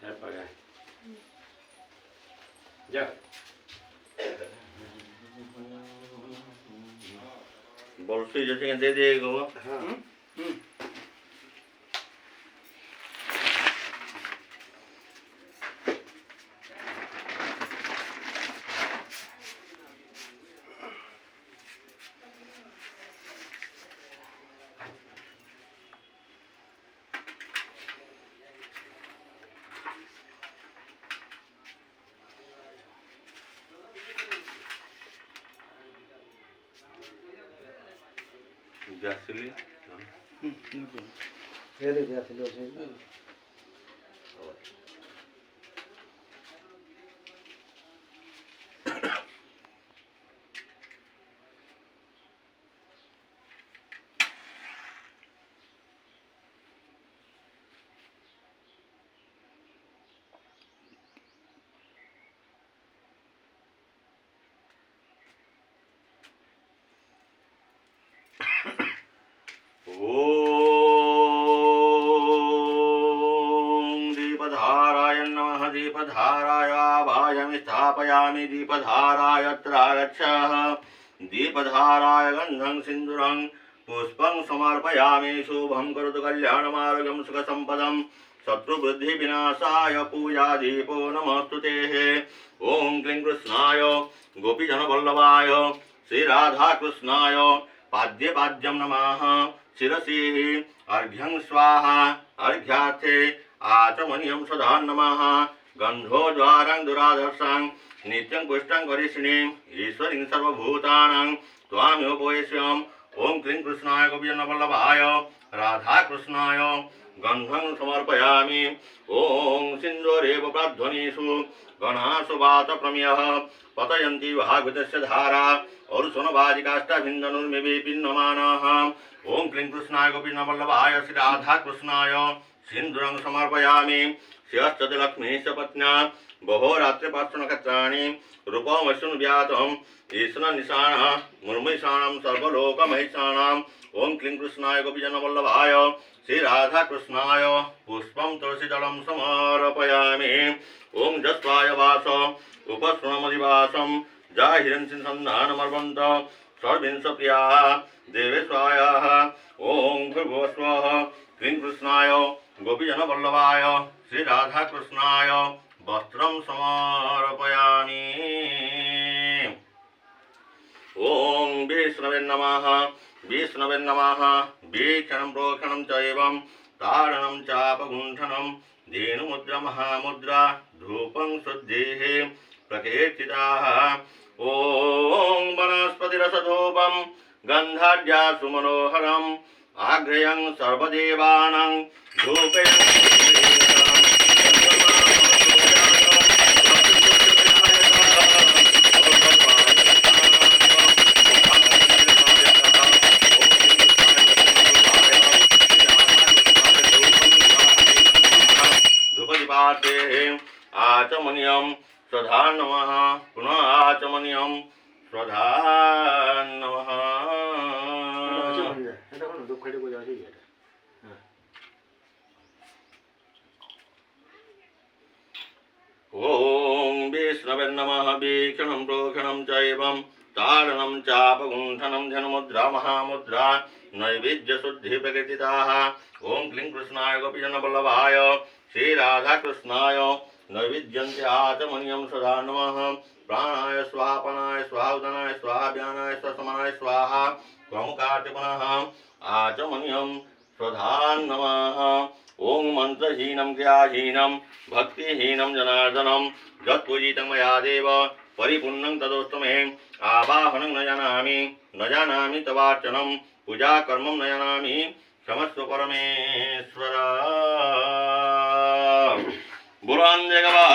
Pakai. Ya. Bolsi जो चाहिए दे देगा वो. हाँ. Gasili. Very good. दीपधाराय नमः. दीपधाराय आभायामि स्थापयामि. दीपधाराय त्रागच्छः. दीपधाराय गन्धं सिन्दूरं पुष्पं समर्पयामि. शुभं करोतु कल्याणमारोग्यं सुखसम्पदं शत्रुबुद्धिविनाशाय पूजादीपो नमस्तुते. ॐ क्लीं कृष्णाय गोपीजनवल्लभाय श्रीराधाकृष्णाय पाद्यपाद्यं नमः. शिरसि अर्घ्यं स्वाहा. अर्घ्यार्थे आचमनीयं सदा नमः. गन्धोद्वारं दुराधर्षं नित्यं पुष्टं करिष्णीं ईश्वरीं सर्वभूतानां त्वामेवोपवेश्यम्. ॐ क्लीं कृष्णाय गोपीजनवल्लभाय राधाकृष्णाय गन्धं समर्पयामि. ॐ सिन्दूरेव प्राध्वनीषु गणासु वातप्रमेयः पतयन्ति भागवतस्य धारा औरुसुनवाजिकाष्ठभिन्दनुर्मिवे पिन्नमानः. ॐ क्लीं कृष्णाय गोपीजनवल्लभाय श्रीराधाकृष्णाय सिन्दूरं समर्पयामि. श्रियश्च लक्ष्मीश्च पत्न्या बहोरात्रिपार्श्वनक्षत्राणि रूपमश्नुव्यातम् ईश्वरनिशानः मुर्मैषाणां सर्वलोकमहिषाणाम्. ॐ क्लीं कृष्णाय गोपीजनवल्लभाय श्रीराधाकृष्णाय पुष्पं तुलसीदलं समर्पयामि. ॐ जस्वाय वास उपस्वनमधिवासं जाहिरन्सिंसन्धानमर्वन्त सर्विंशप्रियाः देवेश्वायाः. ॐ भृगुस्वः क्लीं कृष्णाय गोपीजनवल्लभाय श्रीराधाकृष्णाय वस्त्रं समर्पयामि. ॐ विष्णवे नमः. विष्णवे नमः. वीक्षणं प्रोक्षणं च एवं ताडनं चापगुण्ठनं धेनुमुद्रा महामुद्रा धूपं शुद्धेः प्रकीर्तिताः. ॐ वनस्पतिरसधूपं गन्धाढ्या सुमनोहरम् आग्रयं सर्वदेवानां धूपेन आचमनीयं स्वधा नमः. पुनः आचमनीयं स्वधा नमः. ॐ विष्णवे नमः. वीक्षणं प्रोक्षणं च एवं ताडनं चापगुण्ठनं धनुमुद्रा महामुद्रा नैवेद्यशुद्धि प्रकीर्तिताः. ॐ क्लीं कृष्णाय गोपीजनवल्लभाय श्रीराधाकृष्णाय नैवेद्यन्ते आचमनीयं सदा नमः. प्राणाय स्वापनाय स्वाउदनाय स्वाभ्यानाय स्वसमनाय स्वाहा. त्वमुकार्ते पुनः आचमनीयं स्वधा नमः. ॐ मन्त्रहीनं क्रियाहीनं भक्तिहीनं जनार्दनं यत्पूजितं मया देव परिपूर्णं तदोस्तु मे. आवाहनं न जानामि तवार्चनं पूजाकर्मं न जानामि क्षमस्व परमेश्वर. बुरान जगवा